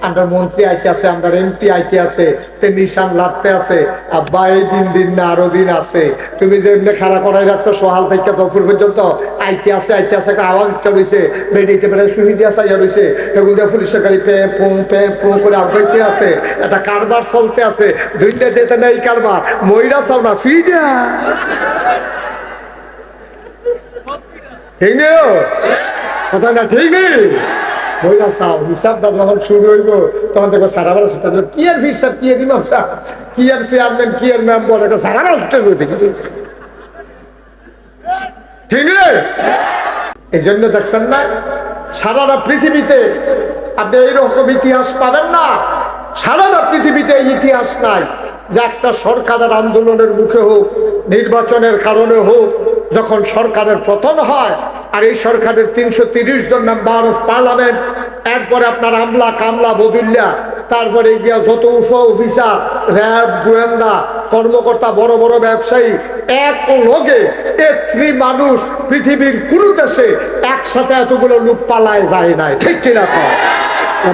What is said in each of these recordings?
আমরা মন্ত্রী আইতে আছে, আমরা এমপি আইতে আছে, নিশান লাগতে আছে। আব্বা এই দিন না আরো দিন আছে। তুমি যে এমনি খাড়া করাই রাখছো সহাল থেকে দুপুর পর্যন্ত, আইতে আছে একটা আওয়াজটা রয়েছে, বেরিয়েতে পেরে সুহি দিয়া চাইয়া রয়েছে, এগুলো দিয়ে পুলিশের গাড়ি পে পো করে আগাইতে আছে, একটা কারবার চলতে আছে। দুইটা যেতে নেই কারবার, ময়রা চাও না ফিডা ঠিক নেই কথা না, ঠিক নেই মহিলা চাও। হিসাবটা যখন শুরু হইব তখন দেখবো সারা বেলা ছুটে কি আর হিসাব, কি আর ইমাম সাহেব, কি আর চেয়ারম্যান, কি আর মেম্বার, একটা সারা বেলা ছুটে দেখেছি ঠিক নেই। এই জন্য দেখছেন না সারাটা পৃথিবীতে আপনি এইরকম ইতিহাস পাবেন না, সারাটা পৃথিবীতে এই ইতিহাস নাই যে একটা সরকারের আন্দোলনের মুখে হোক, নির্বাচনের কারণে হোক, যখন সরকারের পতন হয় আর এই সরকারের ৩৩০ জন মেম্বার অফ পার্লামেন্ট, এরপরে আপনার আমলা কামলা বদুল্লা, তারপরে গিয়া যত উপ অফিসার, র্যাব, গোয়েন্দা কর্মকর্তা, বড় বড় ব্যবসায়ী, এক লগে মানুষ পৃথিবীর কোন দেশে একসাথে এতগুলো লোক পালায় যায় নাই, ঠিক কিনা?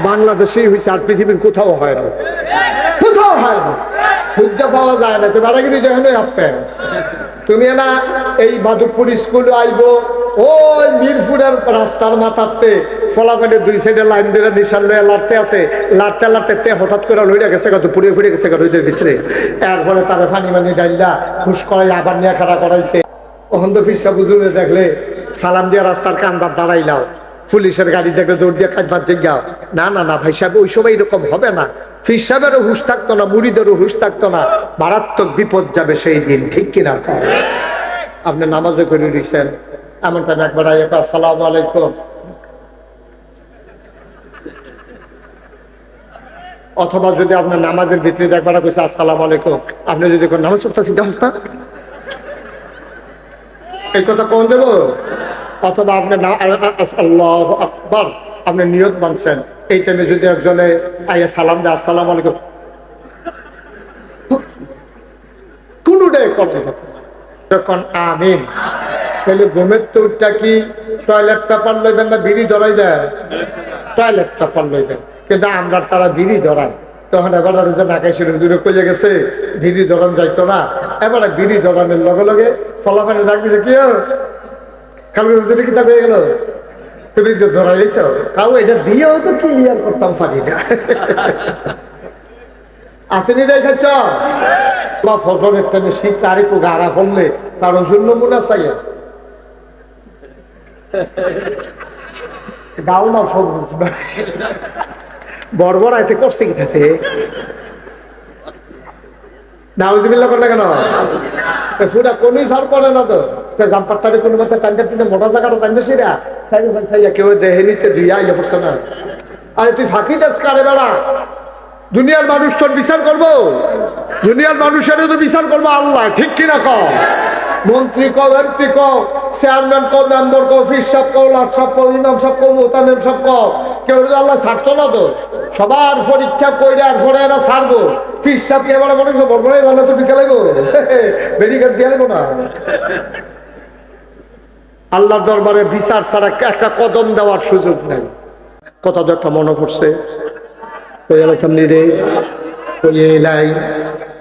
বাংলাদেশেই হয়েছে, আর পৃথিবীর কোথাও হয় না, কোথাও হয় না, খুঁজা পাওয়া যায় না। তুমি আগে দেখে আপনি তুমি না এই মাধবপুর স্কুলে আইব, ওই মিরপুরের রাস্তার মাথাতে ফলাফেলে দুই সাইডে লাইন ধরে নিশান লয়ে লাড়তে আছে, লাড়তে লাড়তে হঠাৎ করে লইয়া গেছে কত পুড়ে ফুড়ে গেছে রোদের ভিতরে। এরপরে তারা পানি মানি ডাইলা খুশ করাই আবার নিয়ে খাড়া করাইছে। ওখান তো ফিরসা বুঝুনে দেখলে সালাম দিয়া রাস্তার কান্দার দাঁড়াইলাও, পুলিশের গাড়ি দেখলে দৌড় দিয়ে কাজ বাজে গাও। না না না ভাই সাহেব, ওই সময় এরকম হবে না। ফির সাহেবেরও হুশ থাকতো না, মুড়িদেরও হুশ থাকতো না, মারাত্মক বিপদ যাবে সেই দিন, ঠিক কিনা? আপনি নামাজও করে দিচ্ছেন, এমন টাইম একবার আইয়া আসসালামু আলাইকুম, অথবা যদি আপনার নামাজের ভিতরে একবার কইছে আসসালামু আলাইকুম, আপনি যদি নামাজ পড়তেছি দেখছ না এই কথা কোন দেব, অথবা আপনি আল্লাহু আকবার আপনি নিয়ত বানছেন, এই টাইমে যদি একজনে আইয়া সালাম দেয় আসসালামু আলাইকুম, কোনটাই করতে থাকে যখন আমিন, তাহলে ঘুমের তো উঠটা কি টয়লেট পেপার লইবেন না বিড়ি ধরাই দেয়? টয়লেট পেপার লইবেন, কিন্তু আমরা তারা বিড়ি ধরান। তখন এবার যে নাকাইছিল দূরে কইয়া গেছে বিড়ি ধরান যাইতো না, এবারে বিড়ি ধরানোর লগে লগে ফলাফানি ডাক দিছে, কি কালকে কি তা হয়ে গেল, তুমি যে ধরাইছ তাও এটা দিয়েও তো ক্লিয়ার করতাম পারি না। আসেনি রে খাচ্ছ বা ফসলের টাইমে শীত আর একটু গাড়া ফললে তার জন্য মনে চাই গাও না সব বর্বর আইতে করছে কি থাকে নাউজুবিল্লাহ করলে কেন পুরা কোনই সার করে না তো জাম্পারটারে কোনো মতে টানটা টিনে মোটা জায়গাটা টানতে সেরা কেউ দেহে নিতে দুইয়া ইয়ে করছে না। আরে তুই ফাঁকি দাস কারে বেড়া, দুনিয়ার মানুষ তোর বিচার করবো, দুনিয়ার মানুষেরও তো বিচার করবো আল্লাহ, ঠিক কিনা? কও মন্ত্রী কও, এমপি কও, চেয়ারম্যান কও, মেম্বার কও, ফির সাহেব কও, লাট সাহেব কও, ইমাম সাহেব কও, মোতামেম সাহেব কও, কেউ আল্লাহ ছাড়তো না তো, সবার পরীক্ষা কইরে আর পরে এরা ছাড়বো। ফির সাহেবকে এবার মনে করছো বরবরে জানা তো বিকে লাগবো, বেরিকার দিয়ে লাগবো না। আল্লাহর দরবারে বিচার ছাড়া একটা কদম দেওয়ার সুযোগ নেই। কথা তো একটা মনে পড়ছে,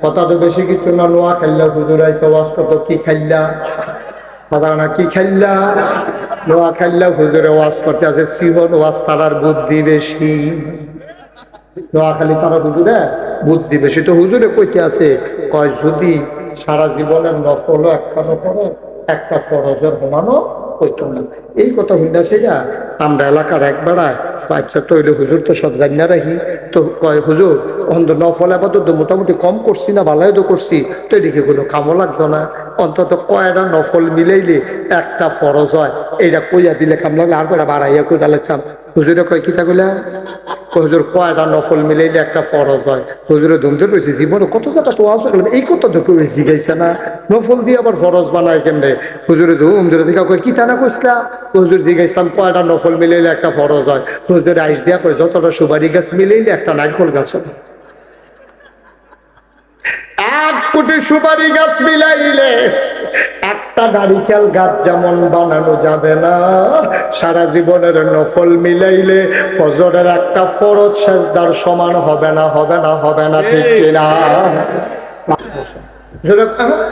কথা তো বেশি কিছু না, নোয়া খাইলা হুজুর আইসা ওয়াজ কত কি খাইলা, কথা না কি খাইলা, নোয়া খাইলা হুজুরে ওয়াজ করতে আছে, সিহন ওয়াজ তারার বুদ্ধি বেশি, নোয়াখালী তারা হুজুরে বুদ্ধি বেশি। তো হুজুরে কইতে আছে কয় যদি সারা জীবনের নফল একখানো করে একটা ফরজের হোমানো হইতো না। এই কথা হইনা সেটা আমরা এলাকার এক বেড়ায় আচ্ছা তৈরি হুজুর তো সব জানিনা রাখি, তো কয় হুজুর অন্ত নফল আপাতত মোটামুটি কম করছি না ভালোই তো করছি, তো এদিকে কোনো কামও লাগতো না, অন্তত কয়টা নফল মিলাইলে একটা ফরজ হয়, এইটা কইয়া দিলে কাম লাগলে আর কয়টা বাড়াইয়া কইরা লাগতাম। হুজুরে কয় কিতা কইলা, হুজুর কয়টা নফল মিলাইলে একটা ফরজ হয়। হুজুরে ধুমধুর রয়েছে জীবনে কত জায়গা তো আজ করলেন, এই কথা তো কেউ জিগাইছে না, নফল দিয়ে আবার ফরজ বানায় কেমনে? হুজুরে ধুম ধরে থেকে কয় কিতা না কইসলা, হুজুর জিগাইছিলাম কয়টা নফল মিলাইলে একটা ফরজ হয়। হুজুরে আইস দিয়া কয় যতটা সুপারি গাছ মিলাইলে একটা নারকেল গাছ হয়, 1 কোটি সুপারি গাছ মিলাইলে একটা নারিকেল গাছ যেমন বানানো যাবে না, সারা জীবনের নফল মিলাইলে ফজরের একটা ফরজ সেজদার সমান হবে না, হবে না, হবে না, ঠিক কিনা?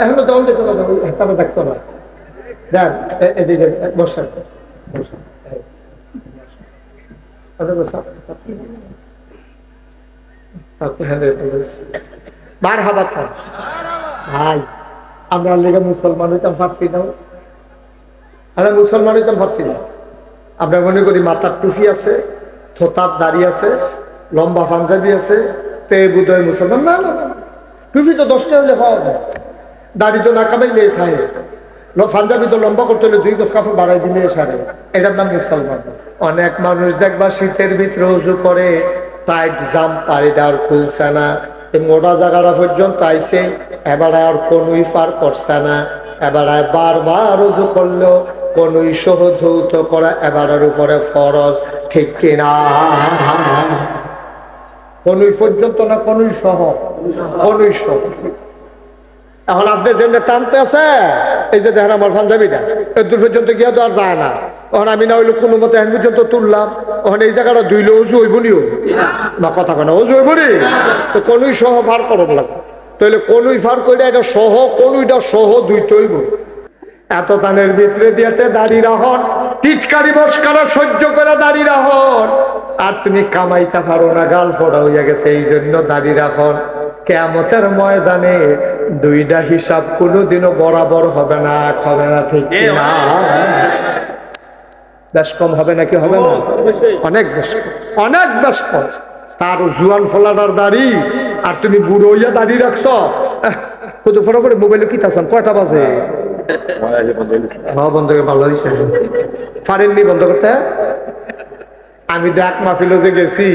এখন দল দিতে পারবে, তারা দেখতে না। দেখ এদিকে বসেন, বসেন। মারহাবা খান ভাই, আমরা লেগে মুসলমান হইতাম পারছি না, আমরা মুসলমান হইতাম পারছি না। আমরা মনে করি মাথার টুপি আছে, থোতার দাড়ি আছে, লম্বা পাঞ্জাবি আছে, তে বুধহয় মুসলমান। না না না, টুপি তো 10টা হলে পাওয়া যায়, দাড়ি তো না কামাইলে খায়, পাঞ্জাবি তো লম্বা করতে হলে 2 গজ কাপড় বাড়াই দিলে সারে, এটার নাম মুসলমান। অনেক মানুষ দেখবা শীতের ভিতরে উজু করে, টাইট জাম্পার এটা আর খুলছে না, মোটা জায়গাটা পর্যন্ত আইছে, এবার আর কোনই পার করছে না, এবার বারবার উজু করলেও কোনই সহ ধৌত করা এবারের উপরে ফরজ, ঠিক কিনা? কোনই পর্যন্ত না, কোনই সহ, কোনই সহ। এখন আপনি যেমনি টানতে আছে, এই যে দেখেন আমার পাঞ্জাবিটা দূর পর্যন্ত গিয়া তো আর যায় না, তখন আমি না হইলে কোনো মতে এখন পর্যন্ত তুললাম, তখন এই জায়গাটা ধুইলে অজু হইব নিও না, কথা কেন অজু হইব নি, তো কোনই সহ ফার করব লাগবে, তাহলে কোনই ফার করে এটা সহ, কোনইটা সহ দুইতে হইব। এত তানের ভিতরে দিয়েতে দাঁড়িয়ে রাখুন, টিটকারি বসকারা সহ্য করে দাঁড়িয়ে রাখুন, আর তুমি কামাইতে পারো না, গাল ফোড়া হইয়া গেছে, এই জন্য দাঁড়িয়ে রাখুন। কিয়ামতের ময়দানে 2টা হিসাব কোনোদিনও বরাবর হবে না, হবে না, ঠিক কিনা? বেশ কম হবে নাকি? হবে না, অনেক বেশ, অনেক বেশ কম। তার জুয়ান ফলাটার দাড়ি আর তুমি বুড়ো হইয়া দাঁড়িয়ে রাখছ, শুধু ফটাফট মোবাইলে কি থাকছেন, কয়টা বাজে? বন্ধ করে ভালো হয়েছে, পারেননি বন্ধ করতে? আমি দেখ মাহফিলে যে গেছি,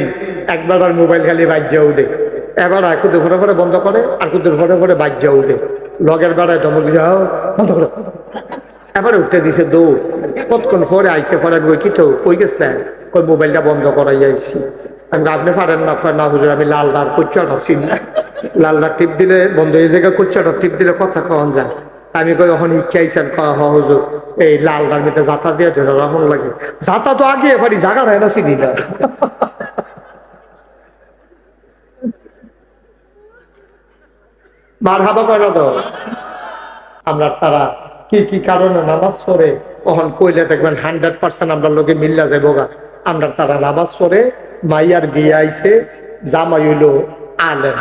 একবার আর মোবাইল খালি বাজ্যা উঠে, এবার কুদুর ফটে ফটে বন্ধ করে, আর কুদুর ফটে ফটে বাজ্যা উঠে, লগের বেড়ায় ধমক দিছে বন্ধ করে, এবারে উঠতে দিছে দৌড়, কতক্ষণ পরে আইসে, পরে বই কি তো কই গেছিলেন, কই মোবাইলটা বন্ধ করাই আইসি। আমি আপনি পারেন না, না হুজুর আমি লালদার কোচ্চাটা চিনি, লালদার টিপ দিলে বন্ধ হয়ে যায়, কোচ্চাটা টিপ দিলে কথা কখন যায়। আমি কই এখন শিক্ষাইছেন, হুজুর এই লালদার মধ্যে জাতা দিয়ে ধরে রাখুন লাগে, জাতা তো আগে পারি, জায়গা হয় না, চিনি না। মারহাবা কয় না তো। আমরা তারা কি কি কারণে নামাজ পড়ে, তখন কইলে দেখবেন 100% আমরা লোকে মিল্লা যাবো গা। আমরা তারা নামাজ পড়ে, মাইয়ার বিয়ে আইছে, জামাই হইলো আলেম,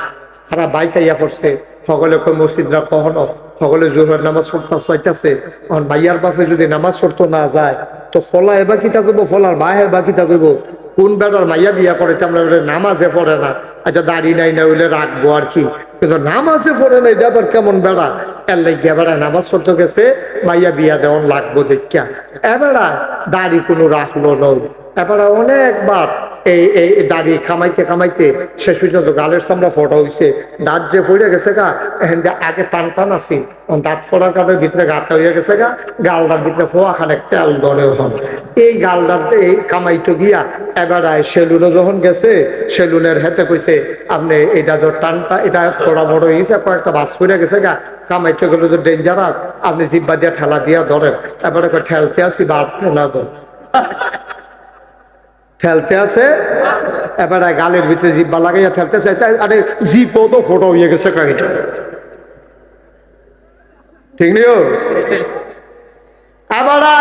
তারা বাইতাইয়া পড়ছে, সকলে কই মসজিদরা কখনো, সকলে জোহরের নামাজ পড়তে চাইতেছে, তখন মাইয়ার বাপে যদি নামাজ পড়তো না যায়, তো ফলা এবার কিতা করবো, ফলার বাহে বা কিতা করবো, কোন বেটার মাইয়া বিয়া করে আমরা নামাজে পড়ে না, আচ্ছা দাড়ি নাই না হইলে রাখবো আর কি, কিন্তু নামাজে পড়ে না, এটা আবার কেমন বেড়া, এর লাগিয়া বেড়া নামাজ পড়তে গেছে, মাইয়া বিয়া দেওয়ান লাগবো দেখা, এবারা দাড়ি কোনো রাখলো নয়, এবারা অনেকবার এই দাড়ি খামাইতে খামাইতে শেষ পর্যন্ত গালের সামনে ফোটা হইছে, দাঁত যে পড়ে গেছে গা, এখান আগে টান টান আসি, দাঁত ফোড়ার কারণে ভিতরে গাঁথা হইয়া গেছে গা, গালদার ভিতরে ফোয়া খানে তেল দনেও হন, এই গালদার এই কামাইতে গিয়া এবার সেলুনে যখন গেছে, সেলুনের হাতে কইছে আপনি এটা তো টানটা, এটা ফোড়া বড় হয়ে গেছে, কয়েকটা বাস পড়ে গেছে গা, কামাইতে গেলে তো ডেঞ্জারাস, আপনি জিব্বা দিয়ে ঠেলা দিয়া ধরেন, তারপরে ঠেলতে আসি বা না ধর ঠেলতে আছে, এবারে গালের ভিতরে জিব্বা লাগাইয়া ঠেলতেছে, আরে জিপও তো ফোটো হয়ে গেছে কাহিটা, ঠিক নিও। এবারে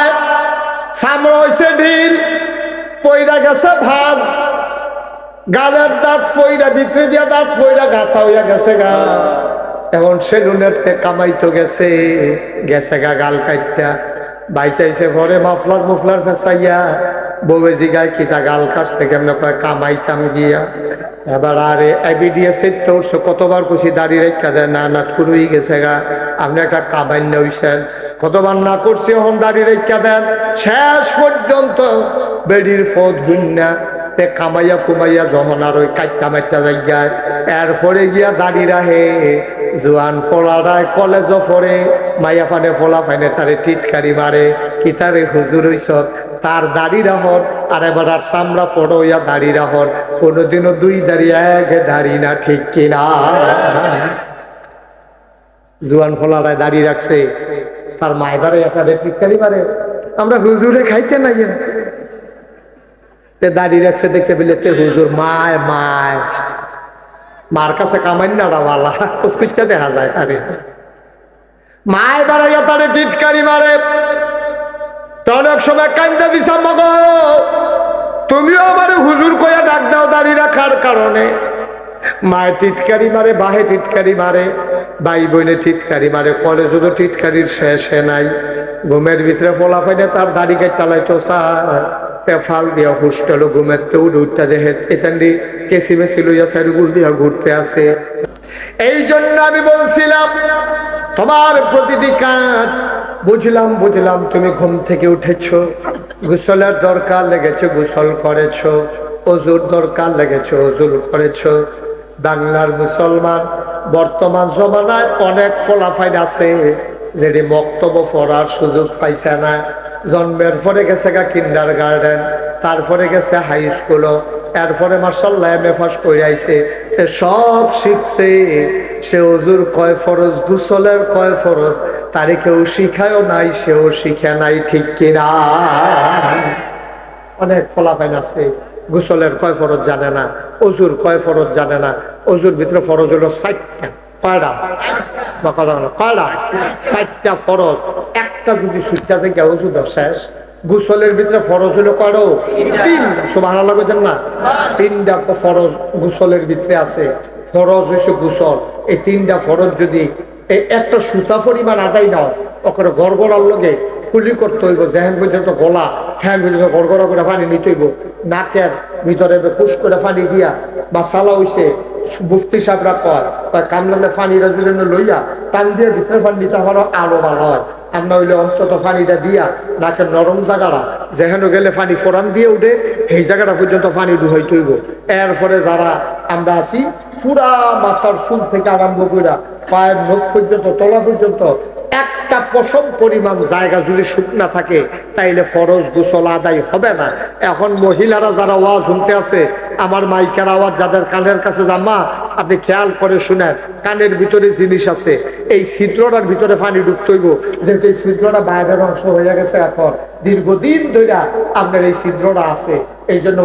সামরা হয়েছে ঢিল, পইরা গেছে ভাজ, গালের দাঁত ফইরা, ভিতরে দিয়া দাঁত ফইরা গাথা হইয়া গেছে গা, এখন সেলুনের কামাইতো গেছে, গেছে গা গাল কাটটা, বাইতাইছে ঘরে মাফলার মুফলার ফেসাইয়া, বউয়ে জিগায় কিতা গাল কাটছে কেমন, কয় কামাইতাম গিয়া, এবার আরে এবিডিএস তোর কতবার খুশি দাঁড়িয়ে রেখা দেয়, না না কুরুই গেছে গা, আপনি একটা কাবাইন্য হইছেন, কতবার না করছি এখন দাঁড়িয়ে রেখা দেন, শেষ পর্যন্ত বেডির ফদ হুন্না কামাইয়া কুমাইয়া যখন আর ওই কাটটা মাইটা জায়গায়, এরপরে গিয়া দাঁড়িয়ে রাহে, জোয়ান ফলারায় কলেজও পড়ে, মাইয়া ফানে ফলা ফাইনে তারে টিটকারি মারে, কি তারে হুজুর হইস, তার দাড়ি রাহর, আর এবার আর চামড়া ফটো হইয়া দাড়ি রাহর, কোনোদিনও 2 দাড়ি এক দাড়ি না, ঠিক কিনা? জুয়ান ফলারায় দাঁড়িয়ে রাখছে, তার মায় বারে একটা টিটকারি মারে, আমরা হুজুরে খাইতে নাই দাঁড়িয়ে রাখছে, দেখতে পেলে হুজুর মায় মায় মার কাছে কামাই না বালা কুচকুচ্চা দেখা যায় তারে মায় বাড়াইয়া তারে টিটকারি মারে। অনেক সময় কান্দা দিছা মগ, তুমিও আমার হুজুর কইয়া ডাক দাও দাঁড়িয়ে রাখার কারণে। মায়ের টিটকারি মারে, বাহে টিটকারি মারে, ভাই বোনে টিটকারি মারে, কলেজও তো টিটকারির শেষে নাই। ঘুমের ভিতরে ফোলা ফাইনে তার দাড়ি কাট চালাইতো ফাল দিয়া হুস্টেল ঘুমের তো উঠটা দেখে এটান্ডি কেসি মেসি লইয়া সাইডগুল দিয়া ঘুরতে আছে। এই জন্য আমি বলছিলাম তোমার প্রতিটি কাজ বুঝলাম বুঝলাম, তুমি ঘুম থেকে উঠেছ, গোসলের দরকার লেগেছে গোসল করেছ, অজুর দরকার লেগেছে অজুর করেছ। বাংলার মুসলমান বর্তমান জমানায় অনেক ফলাফাইন আছে যেটি বক্তব্য পড়ার সুযোগ পাইছে না। জন্মের পরে গেছে গা কিন্ডার গার্ডেন, তারপরে গেছে হাই স্কুলও, এরপরে মার্শাল্লাহ এম এ পাস করে আইছে, সব শিখছে। সে অজুর কয় ফরজ, গোসলের কয় ফরজ তারে কেউ শিখায়ও নাই, সেও শিখে নাই, ঠিক কিনা? অনেক ফলাফাইন আছে গোসলের কয় ফরজ জানে না, অজুর কয় ফরজ জানে না। অজুর ভিতরে ফরজ হলো 60টা, কয়টা বা কথা হলো কয়টা? 60টা ফরজ। একটা যদি সুইচটা থেকে অজু দাও শেষ। গোসলের ভিতরে ফরজ হলো কয়টা? 3টা। সুবহানাল্লাহ বলেন না? 3টা ফরজ গোসলের ভিতরে আছে। ফরজ হইছে গোসল। এই 3টা ফরজ যদি এই একটা সুতা পরিমাণ আদায় নাও, ওখানে গড়গড়ার লগে কুলি করতে হইব, যেহেন পর্যন্ত গলা হ্যাঁ পর্যন্ত গড়গড়া করে পানি নিতে হইব, নাকের ভিতরে পুষ করে পানি দিয়া বা সালা হইছে মুফতি সাহেবরা কয় বা কামলালে পানিটা যদি লইয়া টান দিয়ে ভিতরে পানি নিতে হওয়ার আরো ভালো হয়। আমরা হইলে অন্তত পানিটা দিয়া নাকের নরম জায়গাটা যেহেন গেলে পানি ফোরান দিয়ে উঠে সেই জায়গাটা পর্যন্ত পানি ডুহাইতে হইব। এরপরে যারা আমরা আছি পুরা মাথার চুল থেকে আরম্ভ করে পায়ের নখ পর্যন্ত তলা পর্যন্ত একটা পশম পরিমাণ জায়গা যদি শুকনা থাকে তাইলে ফরজ গোসল আদায় হবে না। এখন মহিলারা যারা ওয়াজ শুনতে আছে, আমার মাইকের আওয়াজ যাদের কানের কাছে জামা, আপনি খেয়াল করে শুনেন, কানের ভিতরে জিনিস আছে, এই ছিদ্রটার ভিতরে পানি ঢুকতে হইব, যেহেতু এই ছিদ্রটা বাইরের অংশ হয়ে গেছে, এখন দীর্ঘদিন ধরে আপনার এই ছিদ্রটা আছে, এই জন্য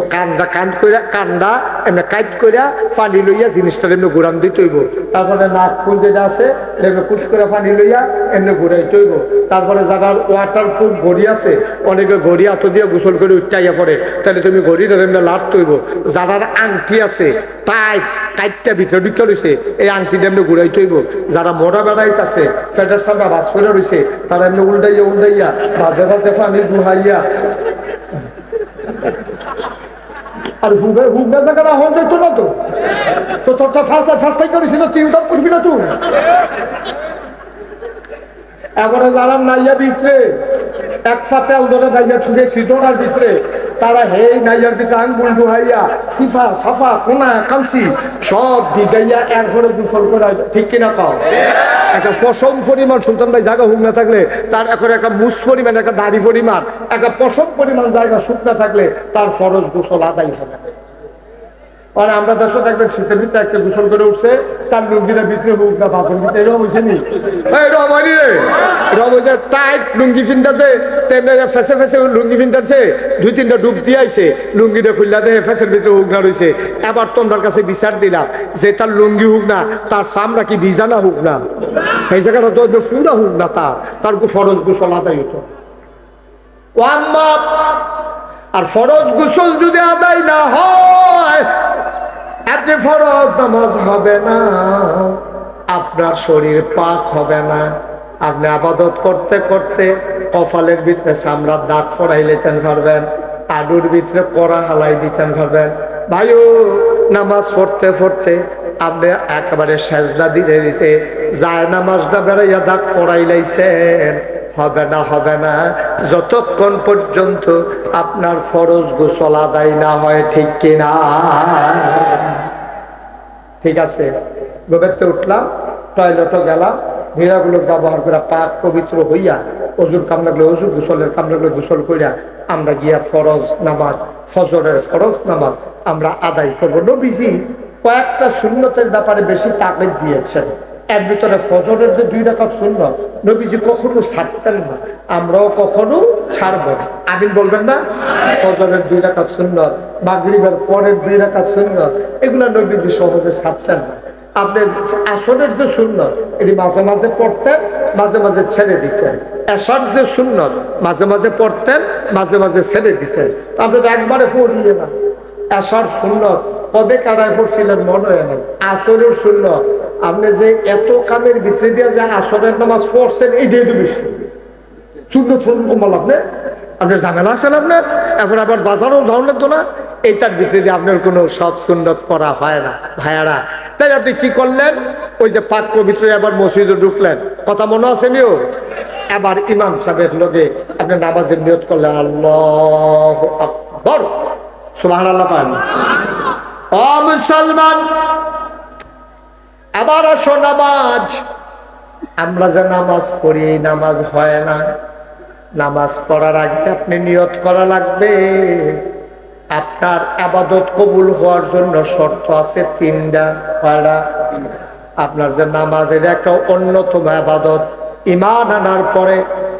কান্দা এমনি কাইট কইরা পানি লইয়া জিনিসটা এমনি ঘুরান দিতে হইব। তারপরে নাক ফুল যেটা আছে এমনি পুষ করে পানি লইয়া এমনি ঘুরাইতে হইব। তারপরে যারা ওয়াটার প্রুফ ঘড়ি আছে, অনেকে ঘড়ি হাত দিয়ে গোসল করে উঠাইয়া পড়ে, তাহলে তুমি ঘড়িটা এমনি লাড়তে হইব। যারা আংটি আছে টাইট কাইটটা ভিতরে ঢুকে রয়েছে, এই আংটিটা এমনি ঘুরাইতে হইব। যারা মোটা বেড়াইত আছে, ফেটের সামনে বাস করে রয়েছে, তারা এমনি উল্টাইয়া উল্টাইয়া বাজে বাজে পানি ডুহাইয়া আর হুগা জায়গাটা হন যেত না তো তোরটা ফাঁসাই করেছিল, তুই উদাপ করবি না তুই। এবারে যারা নাইয়া ভিতরে এক ফাতে আলদোটা নাইয়া ঠুকে সিদ্ধরার ভিতরে, তারা হেই নাইয়ার ভিতরে আঙ্গুল ডুহাইয়া সিফা সাফা কোনা কালসি সব ভিজাইয়া এরপরে গোসল করা, ঠিক কিনা কাও? একটা পশম পরিমাণ সুলতান ভাই জায়গা হুক না থাকলে তার এখন একটা মুস পরিমাণ, একটা দাড়ি পরিমাণ, একটা পশম পরিমাণ জায়গা শুকনা থাকলে তার ফরজ গোসল আদায় হবে। আর আমরা দেশে দেখবেন শীতের ভিতরে একটা গোসল করে উঠছে, তার লুঙ্গিটা ভিতরে হুক না বাসন ভিতরে, এরকম হয়েছে নি? এরকম হয়নি রে, এরকম হয়েছে টাইট লুঙ্গি ফিনতেছে, তেমনি ফেসে ফেসে লুঙ্গি ফিনতেছে, 2-3টা ডুব দিয়ে আইছে, লুঙ্গিটা খুললা দেহে ফেসের ভিতরে হুক না রয়েছে। এবার তোমার কাছে বিচার দিলাম যে তার লুঙ্গি হুক না, তার চামড়া কি ভিজানা হুক না, এই জায়গাটা তো ফুরা হুক না, তার ফরজ গোসল আদায় হতো। ও আম্মা, আর ফরজ গোসল যদি আদায় না হয় আপনি ফরজ নামাজ হবে না, আপনার শরীর পাক হবে না। আপনি আবাদত করতে করতে কপালের ভিতরে চামড়ার দাগ ফরাই লেতেন পারবেন, আডুর ভিতরে কড়া হালাই দিতেন পারবেন। ভাইও নামাজ পড়তে পড়তে আপনি একেবারে সেজদা দিতে দিতে যায় নামাজটা বেড়াইয়া দাগ ফরাই লাইছেন, হবে না হবে না যতক্ষণ পর্যন্ত আপনার ফরজ গোসল আদায় না হয়, ঠিক কিনা? ঠিক আছে, গোবেরতে উঠলাম, টয়লেটও গেলাম, ভিড়াগুলো ব্যবহার করে পাক পবিত্র হইয়া অজুর কাম লাগলে অজু, গোসলের কাম লাগলে গোসল করিয়া আমরা গিয়া ফরজ নামাজ, ফজরের ফরজ নামাজ আমরা আদায় করবো। নবীজি কয়েকটা সুন্নতের ব্যাপারে বেশি তাকিদ দিয়েছেন। এর ভিতরে ফজরের যে 2 রাকাত সুন্নাত নবীজি কখনো ছাড়তেন না, আমরাও কখনো ছাড়ব না। আমিন বলবেন না? ফজরের 2 রাকাত সুন্নাত, মাগরিবের পরের 2 রাকাত সুন্নাত, এগুলা নবীজি সহজে ছাড়তেন না। আপনি আসরের যে সুন্নত এটি মাঝে মাঝে পড়তেন, মাঝে মাঝে ছেড়ে দিতেন। এশার যে সুন্নত মাঝে মাঝে পড়তেন, মাঝে মাঝে ছেড়ে দিতেন। আপনি তো একবারে পড়িয়ে না। এশার সুন্নত কবে কাটায় পড়ছিলেন মনে হয় না। আসরের সুন্নত আপনি যে এত কামের ভিতরে দিয়ে যে আসরের নামাজ পড়ছেন এইটাই তো বেশি সুন্নত কমাল। আপনার ঝামেলা আছেন আপনার, এখন আবার বাজারও যাওয়া লাগতো না। এইটার ভিতরে দিয়ে আপনার কোনো সব সুন্নত পড়া হয় না ভাইয়ারা। তাই আপনি কি করলেন? ওই যে পাক পবিত্র আবার মসজিদে ঢুকলেন, কথা মনে আছে নিও। আবার ইমাম সাহেবের লগে আপনি নামাজের নিয়ত করলেন, আল্লাহু আকবার, সুবহানাল্লাহ পান। ও মুসলমান, আবার আসো নামাজ। আমরা যে নামাজ পড়ি নামাজ হয় না। নামাজ পড়ার আগে আপনি নিয়ত করা লাগবে। আপনার ইবাদত কবুল হওয়ার জন্য শর্ত আছে 3টা। কয়টা? আপনার যে নামাজের একটা অন্যতম ইবাদত, ঈমান আনার পরে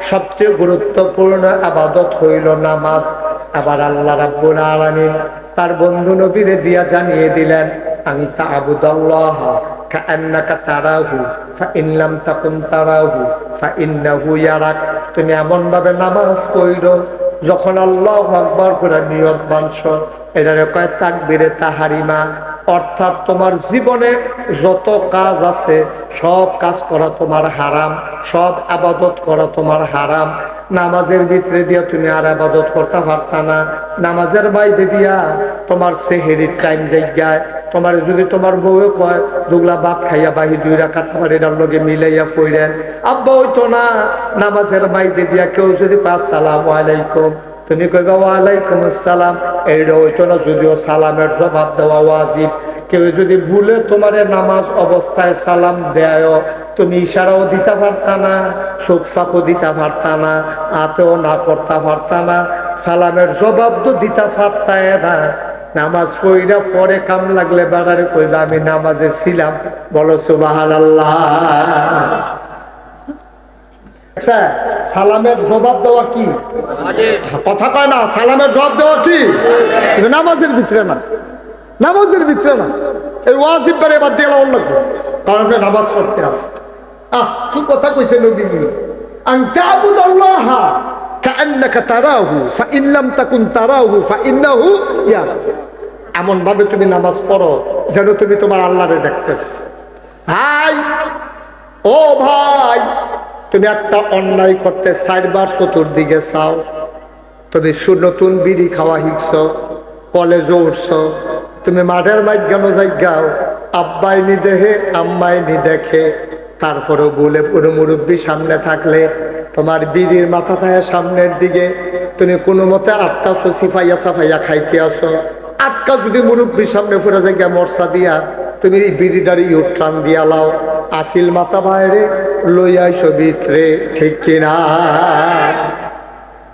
সবচেয়ে গুরুত্বপূর্ণ ইবাদত হইল নামাজ। আবার আল্লাহ রাব্বুল আলামিন তার বন্ধু নবীরে দিয়া জানিয়ে দিলেন, আনতা আবুদাল্লাহ কাআন্নাকা তারাহু ফাইন লাম তাকুন তারাহু ফাইন্নাহু ইয়ারাক। তুমি এমন ভাবে নামাজ পড়ো যখন আল্লাহু আকবার করে নিয়ত বাঁধছো, এটারে কয় তাকবীরে তাহারিমা। অর্থাৎ তোমার জীবনে যত কাজ আছে সব কাজ করা তোমার হারাম, সব ইবাদত করা তোমার হারাম। নামাজের ভিতরে দিয়া তুমি আর ইবাদত করতে পারতা না। নামাজের বাইরে দিয়া তোমার সেহেরির টাইম জায়গায় তোমার যদি তোমার বউ কয় দুগলা ভাত খাইয়া বাহি 2 রাকাত আমার এটার লগে মিলাইয়া পড়েন, আব্বা হইতো না। নামাজের বাইরে দিয়া কেউ যদি আসসালামু আলাইকুম, তুমি কইবা ওয়ালাইকুম আসসালাম, এইটা হইতো না। যদিও সালামের জবাব দেওয়া ওয়াজিব। কেউ যদি ভুলে তোমার নামাজ অবস্থায় সালাম দেয়, তুমি ইশারাও দিতে পারতা না, চোখ ফাঁকও দিতে পারতা না, হাতেও না করতে পারতা না, সালামের জবাব তো দিতে পারতায় না। নামাজ পড়া পরে কাম লাগলে বাড়ারে কইবা আমি নামাজে ছিলাম, বলো সুবহানাল্লাহ। সালামের জবাব দেওয়া কি কথা কয় না? সালামের জবাব দেওয়া কি? কিন্তু নামাজের ভিতরে না, নামাজের ভিতরে না। এই ওয়াজিব বারে বাদ দিয়ে অন্য কারণ নামাজ পড়তে আছে। কি কথা কইছে নবীজি, আনতা আবুদাল্লাহ কাআন্নাকা তারাহু ফাইন লাম তাকুন তারাহু ফাইন্নাহু ইয়ারাক। এমন ভাবে তুমি নামাজ পড়ো যেন তুমি তোমার আল্লাহরে দেখতেছ। ভাই, ও ভাই, তুমি একটা অন্যায় করতে 4 বার চতুর্দিকে চাও। তুমি নতুন বিড়ি খাওয়া শিখছ, কলেজে উঠছ, তুমি মাঠের মাঝখানে যাইগাও, আব্বাই নি দেখে আম্মাই নি দেখে, তারপরেও বলে পুরো মুরব্বী সামনে থাকলে তোমার বিড়ির মাথা থাকে সামনের দিকে, তুমি কোনো মতে 8টা সিফাইয়া সাফাইয়া খাইতে আসো। 8টা যদি মুরব্বীর সামনে ফুরে যায় মরসা দিয়া তুমি বিড়িটারি ইউট্রান দিয়া লাও, আসিল মাথা বাইরে লইয়াইছো ভিতরে, ঠিক কিনা?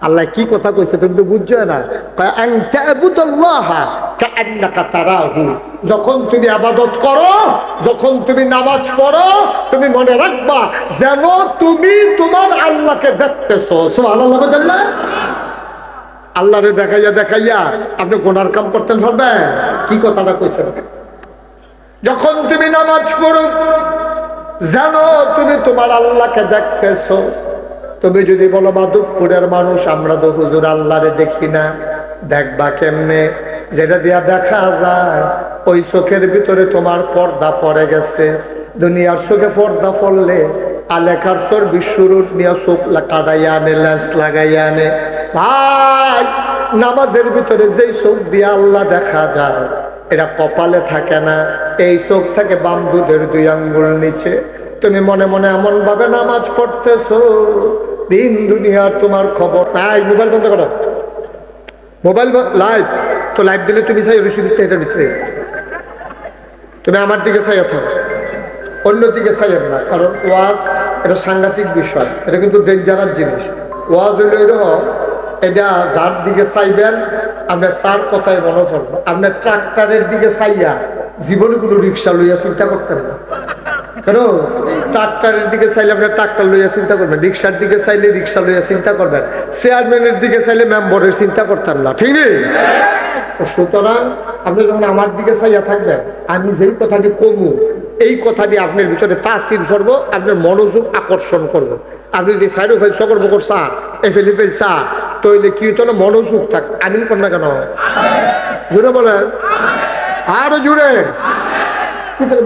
আল্লাহ কি কথা কইছে তুমি তো বুঝছো না। যখন তুমি ইবাদত করো, যখন তুমি নামাজ পড়ো, তুমি মনে রাখবা যেন তুমি তোমার আল্লাহকে দেখতেছো। সুবহানাল্লাহ। আল্লাহরে দেখাইয়া দেখাইয়া আপনি গুনার কাম করতে পারবেন? কি কথাটা কইছে? যখন তুমি নামাজ পড়ো জানো তুমি তোমার আল্লাহকে দেখতেছো। তুমি যদি বলো মাধবপুরের মানুষ আমরা তো হুজুর আল্লাহরে দেখি না, দেখবা কেমনে? যেটা দিয়া দেখা যায় ওই চোখের ভিতরে তোমার পর্দা পড়ে গেছে। দুনিয়ার চোখে পর্দা পড়লে আলেখার চোর বিশ্বরূপ নিয়ে চোখ কাটাইয়া আনে, লেন্স লাগাইয়া আনে। ভাই, নামাজের ভিতরে যেই চোখ দিয়ে আল্লাহ দেখা যায় এটা কপালে থাকে না, এই চোখ থাকে বাম দুধের 2 আঙ্গুল নিচে। তুমি মনে মনে এমন ভাবে নামাজ পড়তেছো দিন দুনিয়ার তোমার খবর নাই। মোবাইল বন্ধ করো, মোবাইল লাইভ তো লাইভ দিলে তুমি চাই রুচি দিতে, এটার ভিতরে তুমি আমার দিকে চাই অথবা অন্যদিকে চাইয়েন না। কারণ ওয়াজ এটা সাংঘাতিক বিষয়, এটা কিন্তু ডেঞ্জারাস জিনিস। ওয়াজ হইল এরকম, এটা যার দিকে চাইবেন আপনার তার কথাই মনে পড়বে। আপনার ট্রাক্টরের দিকে চাইয়া জীবনে কোনো রিক্সা লইয়া চিন্তা করতেন না, কেন? ট্রাক্টরের দিকে চাইলে আপনার ট্রাক্টর লইয়া চিন্তা করবেন, রিক্সার দিকে চাইলে রিক্সা লইয়া চিন্তা করবেন, চেয়ারম্যানের দিকে চাইলে মেম্বরের চিন্তা করতেন না, ঠিক নেই? সুতরাং আপনি যখন আমার দিকে চাইয়া থাকবেন, আমি যেই কথাটি কমু এই কথাটি আপনার ভিতরে তাসির করবো, আপনার মনোযোগ আকর্ষণ করবো। আপনি যদি সাইড ফেল চকর বকর চা এফেলি ফেল চা তৈলে কি হতো না, মনোযোগ থাক। আমিন কর না কেন? জুড়ে বলেন, আরো জুড়ে।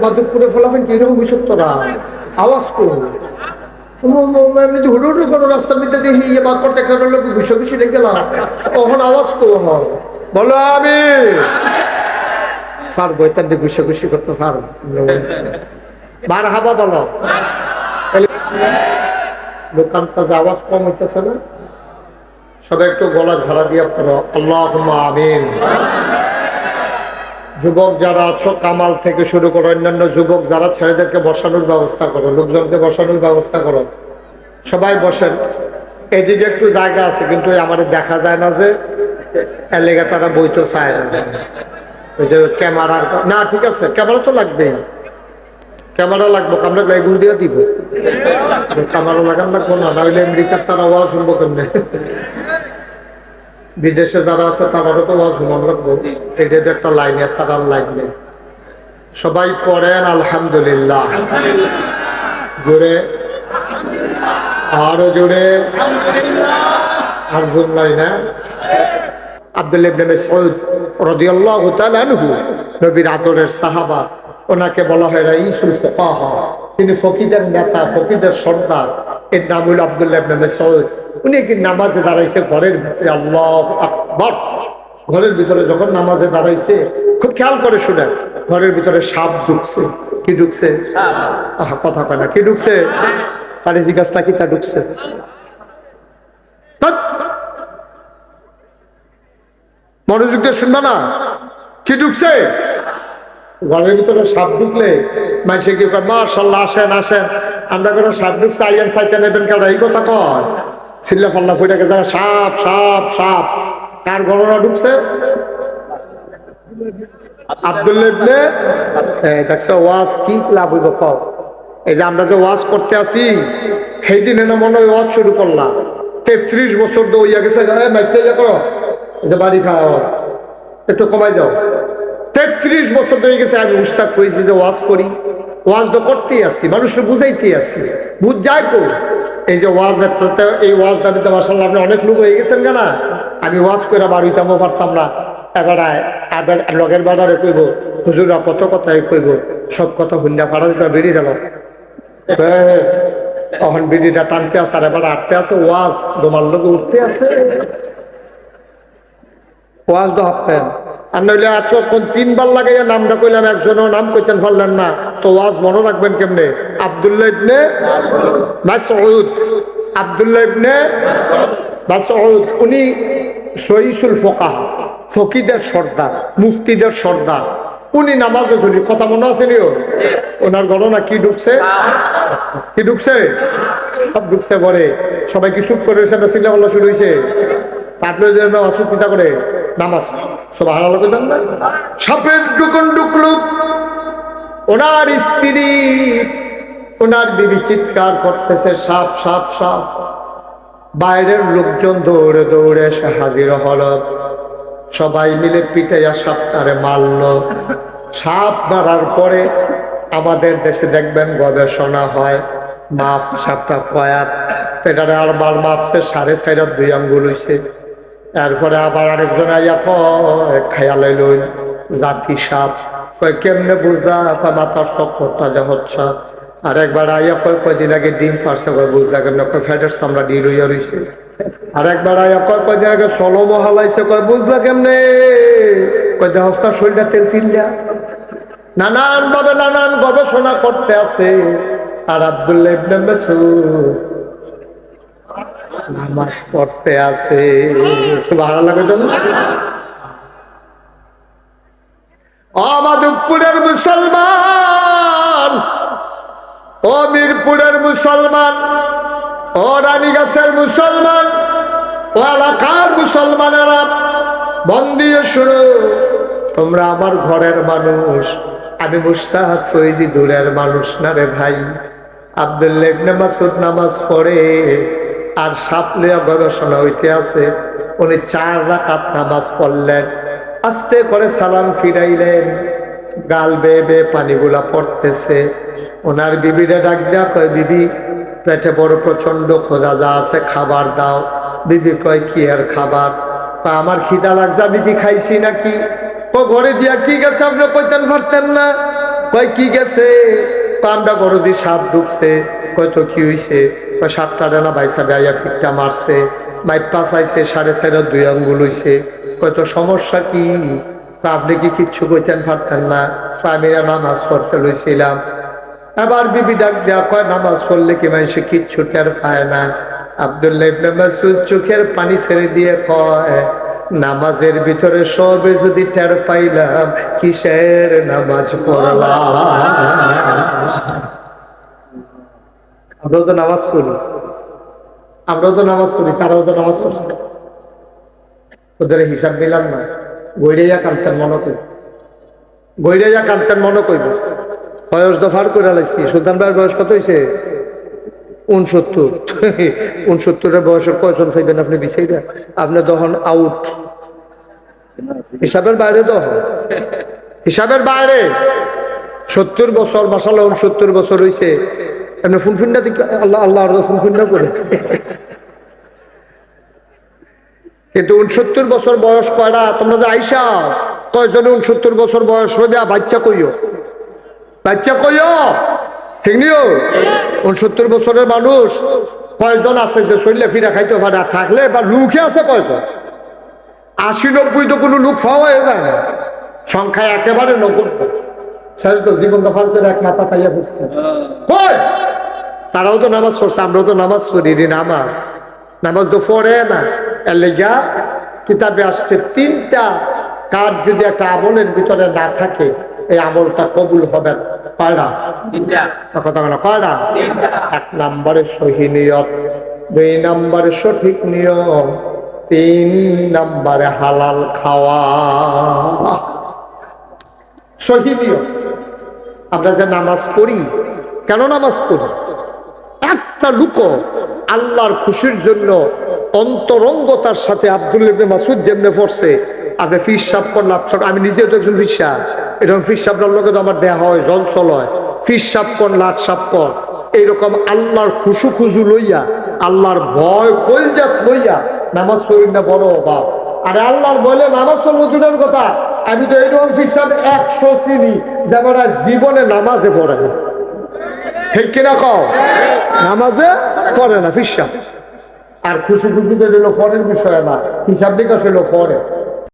মাধবপুরে ফলাফেন কিরকম বিষয় তোরা আওয়াজ কর হুড়ু হুড়ু করো রাস্তার মধ্যে দেখি বা কন্ট্রাক্টর লোক ঘুষে ঘুষি লেগে গেলাম, তখন আওয়াজ কর বলো আমি পারবো, তার ঘুষে ঘুষি করতে পারবো। বার হাবা বলো, দোকান কাজে আওয়াজ কম হইতেছে না? সবাই একটু গলা ঝাড়া দিয়ে পড়ো আল্লাহুম্মা আমিন। যুবক যারা আছো কামাল থেকে শুরু করো, অন্যান্য যুবক যারা ছেলেদেরকে বসানোর ব্যবস্থা করো, লোকজনকে বসানোর ব্যবস্থা করো। সবাই বসেন। এদিকে একটু জায়গা আছে কিন্তু আমাদের দেখা যায় না, যে এলাকা তারা বইতে চায় না। ওই যে ক্যামেরার না, ঠিক আছে ক্যামেরা তো লাগবেই, ক্যামেরা লাগবো, আমরা এগুলো দিয়ে দিব। ক্যামেরা লাগান লাগবো না, নইলে আমেরিকার তারা ওয়াজ শুনবো কেমনে? বিদেশে যারা আছে তারারও তো ওয়াজ শুনবো লাগবো। এটা তো একটা লাইন আছে, আর লাগবে। সবাই পড়েন আলহামদুলিল্লাহ, জোরে আরো জোরে। আর জোর নাই না? আব্দুল্লাহ ইবনে মাসউদ রাদিয়াল্লাহু তাআলা আনহু, নবীর আদরের সাহাবা, ওনাকে বলা হয় রাইসুল ফুকাহা, তিনি ফকিদের নেতা, ফকিদের সর্দার। এর নাম হল আব্দুল্লাহ ইবনে মাসউদ। উনি কি নামাজে দাঁড়াইছে ঘরের ভিতরে, আল্লাহু আকবার। ঘরের ভিতরে যখন নামাজে দাঁড়াইছে, খুব খেয়াল করে শুনেন, ঘরের ভিতরে সাপ ঢুকছে। কি ঢুকছে? কথা কয় না, কি ঢুকছে? তারে জিজ্ঞাসা কি তা ঢুকছে? মনোযোগ দিয়ে শুনবা না, কি ঢুকছে? ঘরের ভিতরে সাপ ঢুকলে মানুষে কি কয়, মাশাআল্লাহ আসেন আসেন, আমরা কোনো সাপ ঢুকছে আইয়ান সাইকেল নেবেন কেন, এই কথা কয়? চিল্লা ফাল্লা ফুটে গেছে, সাপ সাপ সাপ। কার গণনা ঢুকছে? আব্দুল্লাহ ইবনে, দেখছো ওয়াজ কি লাভ হইব কও? এই যে আমরা যে ওয়াজ করতে আসি, সেই দিনে না মনে হয় ওয়াজ শুরু করলাম, 33 বছর তো হইয়া গেছে, মাইতে ইয়া করো, এই যে বাড়ি খাওয়া আওয়াজ একটু কমাই দাও। 33 বছর হয়ে গেছে আমি মুস্তাক হয়েছি যে ওয়াজ করি, ওয়াজ তো করতেই আসি, মানুষকে বুঝাইতেই আসি, বুঝ যায় কই? এই যে ওয়াজ, এই ওয়াজটা তো মাশাআল্লাহ আপনি অনেক লোক হয়ে গেছেন কেনা, আমি ওয়াজ করে বাড়িতেও পারতাম না। এবার লগের বাড়ারে কইব, হুজুরা কত কথাই কইব, সব কথা হুন্ডা ফাড়া দিতে বেরি গেল, তখন বিড়িটা টানতে আছে, আর এবার আটতে আছে, ওয়াজ তোমার লোক উঠতে আছে, ওয়াজ তো হাঁপতেন। আর নইলে এতক্ষণ 3 বার লাগাইয়া নামটা কইলাম, একজনও নাম কইতেন পারলেন না, তো ওয়াজ মনে রাখবেন কেমনে? আব্দুল্লাহ ইবনে মাসউদ, আব্দুল্লাহ ইবনে মাসউদ, উনি সহিসুল ফুকাহা, ফকিদের সর্দার, মুফতিদের সর্দার। উনি নামাজও ধরি, কথা মনে আছে নিও? ওনার গণনা কি ঢুকছে? কি ঢুকছে? সব ঢুকছে ঘরে। সবাই কি চুপ করে সেটা চিল্লা পাল্লা শুরু হয়েছে। তারপরে চিন্তা করে নামাজ সুবহানাল্লাহ কইতেন না? সাপের টুকুন ঢুকলো, ওনার স্ত্রী, ওনার বিবি চিৎকার করতেছে, সাপ সাপ সাপ। বাইরের লোকজন দৌড়ে দৌড়ে এসে হাজির হল, সবাই মিলে পিটাইয়া সাপটারে মারল। সাপ মারার পরে আমাদের দেশে দেখবেন গবেষণা হয়, মাপ সাপটা কয়াত, পেটারে আরবার মাপছে 4.5 2 আঙ্গুল হইছে। এরপরে আবার আরেকজন আইয়া কয় খেয়াল লইল জাতি সাপ, কয় কেমনে বুঝলা? মাথার চক্করটা যা হচ্ছে। আর একবার আইয়া কয় কয়দিন আগে ডিম ফারছে, কয় বুঝলা কেমনে? কয় ফ্যাটের চামড়া ডিল হইয়া রইছে। আর একবার আইয়া কয় কয়দিন আগে সলম হালাইছে, কয় বুঝলা কেমনে? কয় দেহস্তা শরীরটা তেল তিল্লা। নানান ভাবে নানান গবেষণা করতে আছে। আর আব্দুল্লাহ ইবনে মাসউদ নামাজ পড়তে আছে। সুবহানাল্লাহ কইতেন না? মাধবপুরের মুসলমান, ও মিরপুরের মুসলমান, ও রানীগাছের মুসলমান, ও এলাকার মুসলমানেরা মন দিয়ে শুনো, তোমরা আমার ঘরের মানুষ, আমি মুস্তাহাদ ফৈজি দূরের মানুষ না রে ভাই। আব্দুল্লাহ ইবনে মাসউদ নামাজ পড়ে আর সাপলিয়া গবেষণা হইতে আছে। উনি 4 রাকাত নামাজ পড়লেন, আস্তে করে সালাম ফিরাইলেন, গাল বেয়ে বেয়ে পানিগুলা পড়তেছে। ওনার বিবিরে ডাক দেয়া কয়, বিবি পেটে বড় প্রচন্ড খোঁজা, যা আছে খাবার দাও। বিবি কয়, কি আর খাবার? আমার খিদা লাগছে, আমি কি খাইছি নাকি? ও ঘরে দিয়া কি গেছে আপনি কইতেন পারতেন না? কয় কি গেছে? আমরা ঘর দিয়ে সাপ ঢুকছে। কয়তো কি হইছে? কয় সাপটা ডানা বাইসা বেয়া ফিটটা মারছে, মাইপা চাইছে 4.5 2 আঙ্গুল হইছে। কয়তো সমস্যা কি? আপনি কি কিচ্ছু কইতেন পারতেন না? আমি নামাজ পড়তে লইছিলাম। আবার বিবি ডাক দেয়া কয়, নামাজ পড়লে কি মানুষে কিচ্ছু টের পায় না? আব্দুল্লাহ ইবনে মাসউদ চোখের পানি ছেড়ে দিয়ে কয়, নামাজের ভিতরে সবে যদি টের পাইলাম, কিসের নামাজ পড়লাম? আমরাও তো নামাজ পড়ি, তারাও তো নামাজ পড়ছে। ওদের হিসাব নিলাম না। গৈড়াইয়া কান্তেন মনে কইব। বয়স দফার করে লাইছি। সুলতান ভাইয়ের বয়স কত হয়েছে? 69। 69-এর বয়সের কয়জন চাইবেন আপনি বিচাইরা? আপনি তখন আউট, হিসাবের বাইরে। তখন হিসাবের বাইরে। 70 বছর, মাশাআল্লাহ 69 বছর হয়েছে। আপনি ফুনফুন্ডা দিকে আল্লাহ আল্লাহ ফুনফুন্ডা করে। কিন্তু 69 বছর বয়স কয়টা? তোমরা যে আইসা কয়জনে 69 বছর বয়স হইবে বাচ্চা কইও, ঠিক নিও। 69 বছরের মানুষ কয়জন আছে যে চললে ফিরা খাইতে পারে? থাকলে বা লুকে আছে কয়জন? 80-90 তো কোনো লোক পাওয়া যায় না, সংখ্যায় একেবারে 90। শেষ তো জীবন দফার করে এক মাথা পাইয়া পড়ছে। তারাও তো নামাজ পড়ছে, আমরাও তো নামাজ পড়ি। নামাজ তো পড়ে না। এর লেগা কিতাবে আসছে 3টা কাজ যদি একটা আমলের ভিতরে না থাকে, এই আমলটা কবুল হবে না। কয়টা? কথা বলো, কয়টা? 1 নম্বরে সহি নিয়ত, 2 নম্বরে সঠিক নিয়ম, 3 নম্বরে হালাল খাওয়া। সহি নিয়ত। আমরা যে নামাজ পড়ি, কেন নামাজ পড়ি? একটা লোক আল্লাহর খুশির জন্য অন্তরঙ্গতার সাথে আব্দুল্লাহ ইবনে মাসউদ যেমনে পড়ছে, আপনি ফিস সাপ করলাম। আমি নিজেও তো একজন ফিস সাপ, এরকম ফিস সাপটার লোকে তো আমার দেহা হয়, জলসল হয়। ফিস সাপ কর, লাট সাপ কর, এইরকম আল্লাহর খুশু লইয়া, আল্লাহর ভয় কলজাত লইয়া নামাজ পড়ি না, বড় অভাব। আরে আল্লাহর বলে নামাজ পড়বো দূরের কথা, আমি তো এইরকম ফিস সাপ 100 চিনি যেমন জীবনে নামাজে পড়ে না। ঠিক কিনা কও? নামাজে পড়ে না ফিস সাপ। আর খুশি হইলো পরের বিষয় না, হিসাব নিকাশ হইলো পরে।